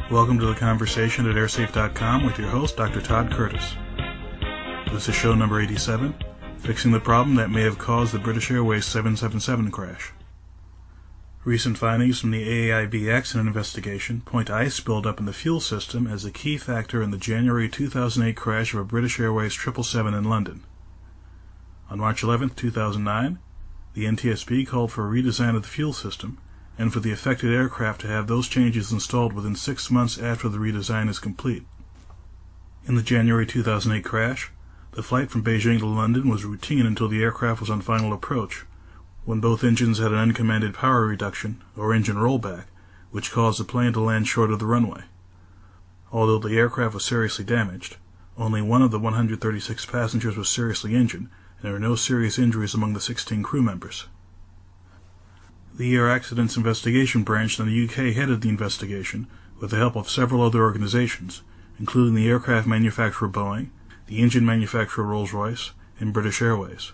Welcome to the conversation at airsafe.com with your host, Dr. Todd Curtis. This is show number 87, Fixing the Problem That May Have Caused the British Airways 777 Crash. Recent findings from the AAIB accident investigation point to ice buildup in the fuel system as a key factor in the January 2008 crash of a British Airways 777 in London. On March 11, 2009, the NTSB called for a redesign of the fuel system and for the affected aircraft to have those changes installed within 6 months after the redesign is complete. In the January 2008 crash, the flight from Beijing to London was routine until the aircraft was on final approach, when both engines had an uncommanded power reduction, or engine rollback, which caused the plane to land short of the runway. Although the aircraft was seriously damaged, only one of the 136 passengers was seriously injured, and there were no serious injuries among the 16 crew members. The Air Accidents Investigation Branch in the UK headed the investigation with the help of several other organizations, including the aircraft manufacturer Boeing, the engine manufacturer Rolls-Royce, and British Airways.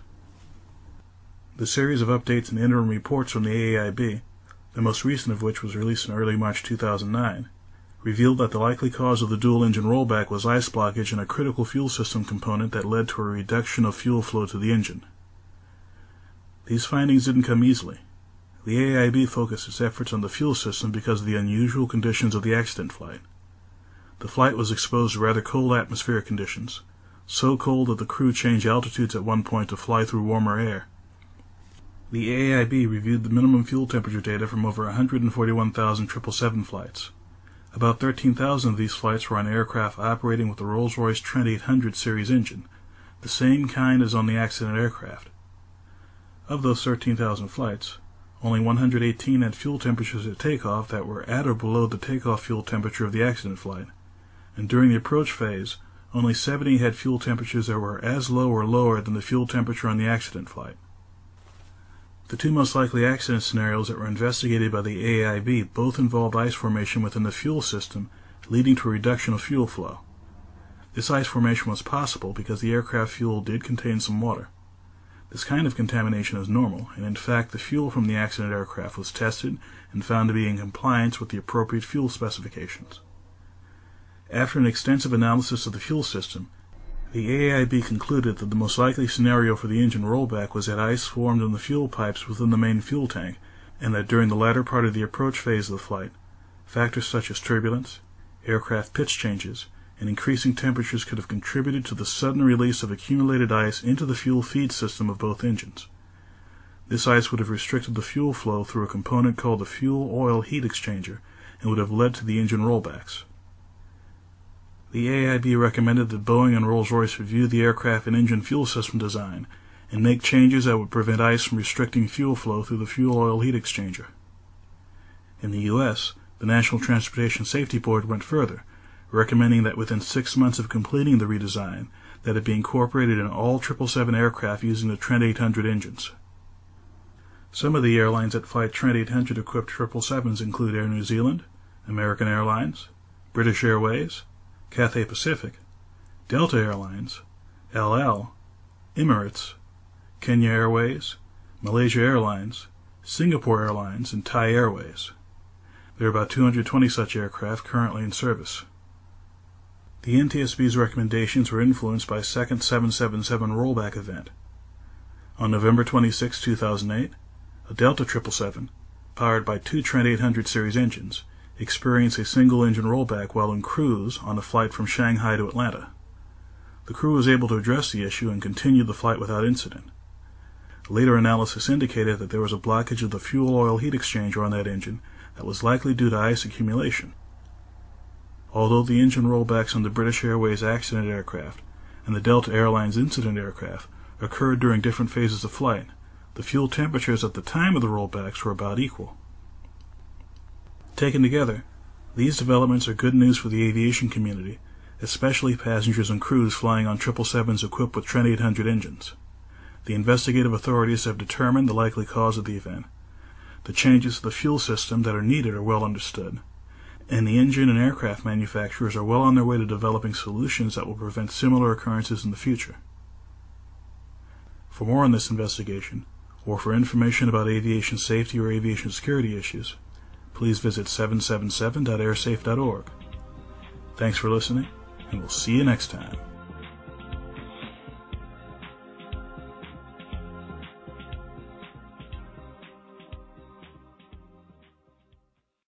The series of updates and interim reports from the AAIB, the most recent of which was released in early March 2009, revealed that the likely cause of the dual-engine rollback was ice blockage in a critical fuel system component that led to a reduction of fuel flow to the engine. These findings didn't come easily. The AAIB focused its efforts on the fuel system because of the unusual conditions of the accident flight. The flight was exposed to rather cold atmospheric conditions, so cold that the crew changed altitudes at one point to fly through warmer air. The AAIB reviewed the minimum fuel temperature data from over 141,000 777 flights. About 13,000 of these flights were on aircraft operating with the Rolls-Royce Trent 800 series engine, the same kind as on the accident aircraft. Of those 13,000 flights, only 118 had fuel temperatures at takeoff that were at or below the takeoff fuel temperature of the accident flight, and during the approach phase, only 70 had fuel temperatures that were as low or lower than the fuel temperature on the accident flight. The two most likely accident scenarios that were investigated by the AAIB both involved ice formation within the fuel system, leading to a reduction of fuel flow. This ice formation was possible because the aircraft fuel did contain some water. This kind of contamination is normal, and in fact the fuel from the accident aircraft was tested and found to be in compliance with the appropriate fuel specifications. After an extensive analysis of the fuel system, the AAIB concluded that the most likely scenario for the engine rollback was that ice formed in the fuel pipes within the main fuel tank, and that during the latter part of the approach phase of the flight, factors such as turbulence, aircraft pitch changes, and increasing temperatures could have contributed to the sudden release of accumulated ice into the fuel feed system of both engines. This ice would have restricted the fuel flow through a component called the fuel oil heat exchanger and would have led to the engine rollbacks. The AAIB recommended that Boeing and Rolls-Royce review the aircraft and engine fuel system design and make changes that would prevent ice from restricting fuel flow through the fuel oil heat exchanger. In the U.S., the National Transportation Safety Board went further, recommending that within 6 months of completing the redesign, that it be incorporated in all 777 aircraft using the Trent 800 engines. Some of the airlines that fly Trent 800 equipped 777s include Air New Zealand, American Airlines, British Airways, Cathay Pacific, Delta Airlines, LL, Emirates, Kenya Airways, Malaysia Airlines, Singapore Airlines, and Thai Airways. There are about 220 such aircraft currently in service. The NTSB's recommendations were influenced by a second 777 rollback event. On November 26, 2008, a Delta 777, powered by two Trent 800 series engines, experienced a single-engine rollback while in cruise on a flight from Shanghai to Atlanta. The crew was able to address the issue and continue the flight without incident. Later analysis indicated that there was a blockage of the fuel oil heat exchanger on that engine that was likely due to ice accumulation. Although the engine rollbacks on the British Airways accident aircraft and the Delta Airlines incident aircraft occurred during different phases of flight, the fuel temperatures at the time of the rollbacks were about equal. Taken together, these developments are good news for the aviation community, especially passengers and crews flying on 777s equipped with Trent 800 engines. The investigative authorities have determined the likely cause of the event. The changes to the fuel system that are needed are well understood, and the engine and aircraft manufacturers are well on their way to developing solutions that will prevent similar occurrences in the future. For more on this investigation, or for information about aviation safety or aviation security issues, please visit 777.airsafe.org. Thanks for listening, and we'll see you next time.